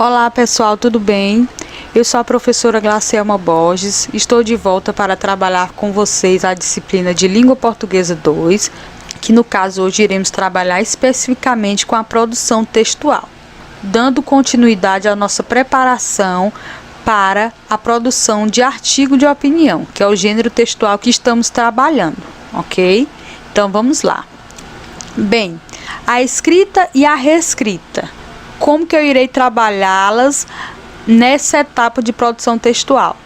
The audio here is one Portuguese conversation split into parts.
Olá pessoal, tudo bem? Eu sou a professora Glacielma Borges, estou de volta para trabalhar com vocês a disciplina de Língua Portuguesa 2, que no caso hoje iremos trabalhar especificamente com a produção textual, dando continuidade à nossa preparação para a produção de artigo de opinião, que é o gênero textual que estamos trabalhando, ok? Então vamos lá. Bem, a escrita e a reescrita. Como que eu irei trabalhá-las nessa etapa de produção textual?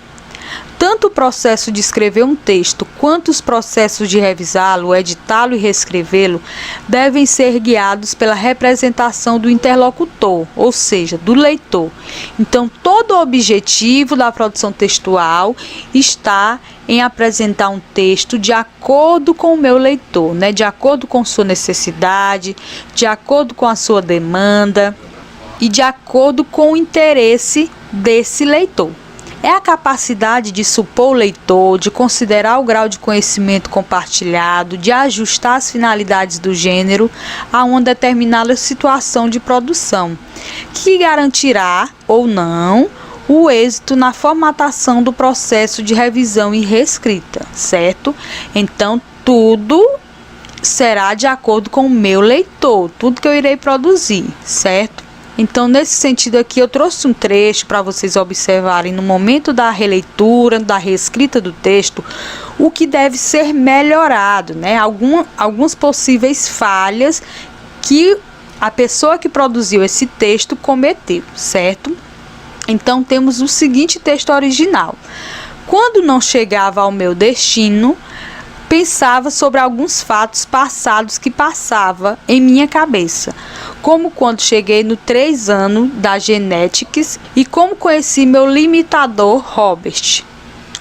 Tanto o processo de escrever um texto quanto os processos de revisá-lo, editá-lo e reescrevê-lo devem ser guiados pela representação do interlocutor, ou seja, do leitor. Então, todo o objetivo da produção textual está em apresentar um texto de acordo com o meu leitor, né? De acordo com sua necessidade, de acordo com a sua demanda e de acordo com o interesse desse leitor. É a capacidade de supor o leitor, de considerar o grau de conhecimento compartilhado, de ajustar as finalidades do gênero a uma determinada situação de produção, que garantirá ou não o êxito na formatação do processo de revisão e reescrita, certo? Então, tudo será de acordo com o meu leitor, tudo que eu irei produzir, certo? Então, nesse sentido aqui, eu trouxe um trecho para vocês observarem no momento da releitura, da reescrita do texto, o que deve ser melhorado, né? Algumas possíveis falhas que a pessoa que produziu esse texto cometeu, certo? Então, temos o seguinte texto original. Quando não chegava ao meu destino, pensava sobre alguns fatos passados que passava em minha cabeça, como quando cheguei no 3 ano da Genetics e como conheci meu limitador Robert.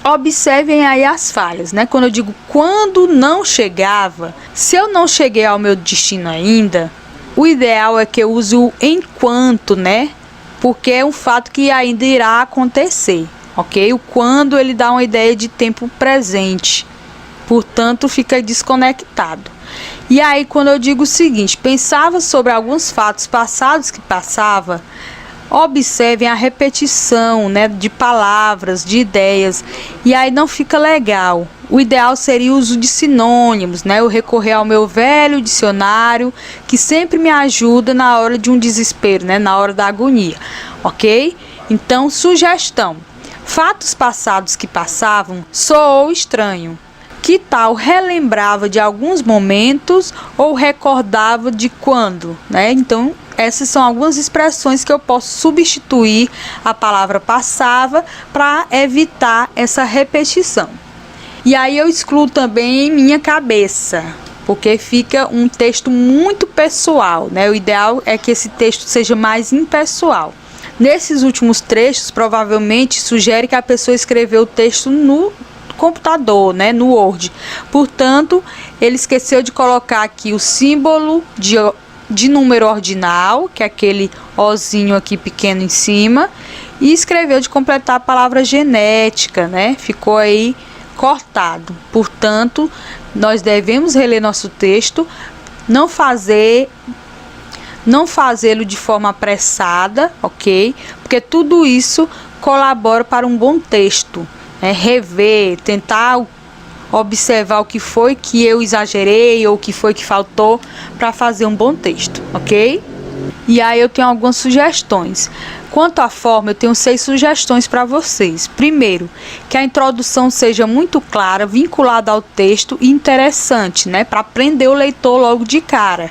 Observem aí as falhas, né? Quando eu digo quando não chegava, se eu não cheguei ao meu destino ainda, o ideal é que eu use o enquanto, né? Porque é um fato que ainda irá acontecer, ok? O quando ele dá uma ideia de tempo presente. Portanto, fica desconectado. E aí, quando eu digo o seguinte, pensava sobre alguns fatos passados que passava, observem a repetição, né, de palavras, de ideias, e aí não fica legal. O ideal seria o uso de sinônimos, né, eu recorrer ao meu velho dicionário, que sempre me ajuda na hora de um desespero, né, na hora da agonia, ok? Então, sugestão, fatos passados que passavam soou estranho. Que tal relembrava de alguns momentos ou recordava de quando, né? Então, essas são algumas expressões que eu posso substituir a palavra passava para evitar essa repetição. E aí eu excluo também em minha cabeça, porque fica um texto muito pessoal, né? O ideal é que esse texto seja mais impessoal. Nesses últimos trechos, provavelmente sugere que a pessoa escreveu o texto no computador, né, no Word. Portanto, ele esqueceu de colocar aqui o símbolo de número ordinal, que é aquele ozinho aqui pequeno em cima, e escreveu de completar a palavra genética, né? Ficou aí cortado. Portanto, nós devemos reler nosso texto, não fazê-lo de forma apressada, ok? Porque tudo isso colabora para um bom texto. Rever, tentar observar o que foi que eu exagerei ou o que foi que faltou para fazer um bom texto, ok? E aí eu tenho algumas sugestões. Quanto à forma, eu tenho 6 sugestões para vocês. Primeiro, que a introdução seja muito clara, vinculada ao texto e interessante, né? Para prender o leitor logo de cara.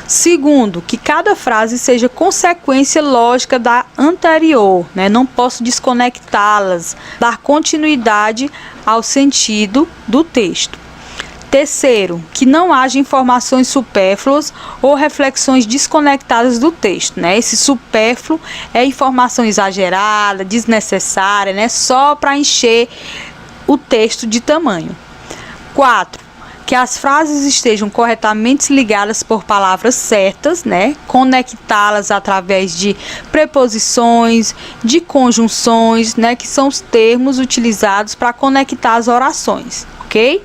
Segundo, que cada frase seja consequência lógica da anterior, né? Não posso desconectá-las, dar continuidade ao sentido do texto. Terceiro, que não haja informações supérfluas ou reflexões desconectadas do texto, né? Esse supérfluo é informação exagerada, desnecessária, né? Só para encher o texto de tamanho. 4. Que as frases estejam corretamente ligadas por palavras certas, né? Conectá-las através de preposições, de conjunções, né? Que são os termos utilizados para conectar as orações, ok?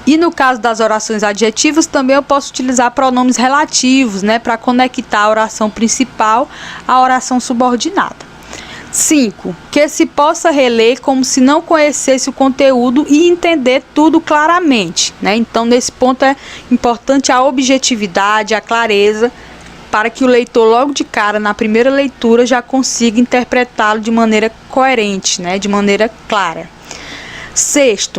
E no caso das orações adjetivas, também eu posso utilizar pronomes relativos, né, para conectar a oração principal à oração subordinada. 5. Que se possa reler como se não conhecesse o conteúdo e entender tudo claramente, né? Então, nesse ponto é importante a objetividade, a clareza, para que o leitor logo de cara, na primeira leitura, já consiga interpretá-lo de maneira coerente, né? De maneira clara. 6.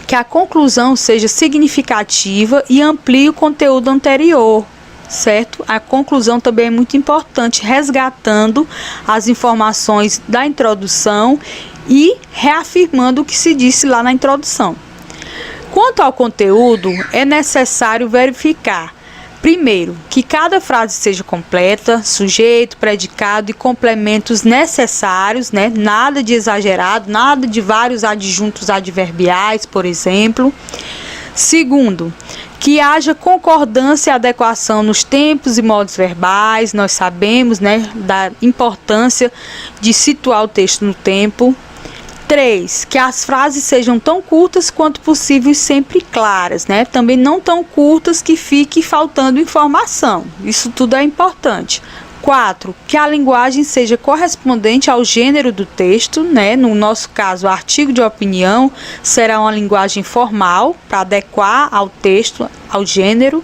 Que a conclusão seja significativa e amplie o conteúdo anterior, certo? A conclusão também é muito importante, resgatando as informações da introdução e reafirmando o que se disse lá na introdução. Quanto ao conteúdo, é necessário verificar, primeiro, que cada frase seja completa, sujeito, predicado e complementos necessários, né? Nada de exagerado, nada de vários adjuntos adverbiais, por exemplo. Segundo, que haja concordância e adequação nos tempos e modos verbais. Nós sabemos, né, da importância de situar o texto no tempo. 3. Que as frases sejam tão curtas quanto possível e sempre claras, né? Também não tão curtas que fique faltando informação. Isso tudo é importante. 4. Que a linguagem seja correspondente ao gênero do texto, né? No nosso caso, o artigo de opinião será uma linguagem formal para adequar ao texto, ao gênero.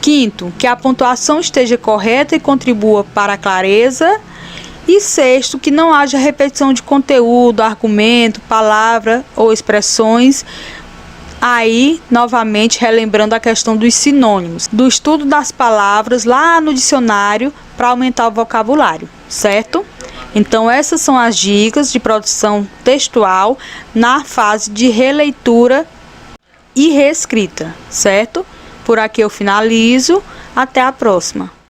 5. Que a pontuação esteja correta e contribua para a clareza. E 6. Que não haja repetição de conteúdo, argumento, palavra ou expressões. Aí, novamente, relembrando a questão dos sinônimos, do estudo das palavras lá no dicionário para aumentar o vocabulário, certo? Então, essas são as dicas de produção textual na fase de releitura e reescrita, certo? Por aqui eu finalizo. Até a próxima.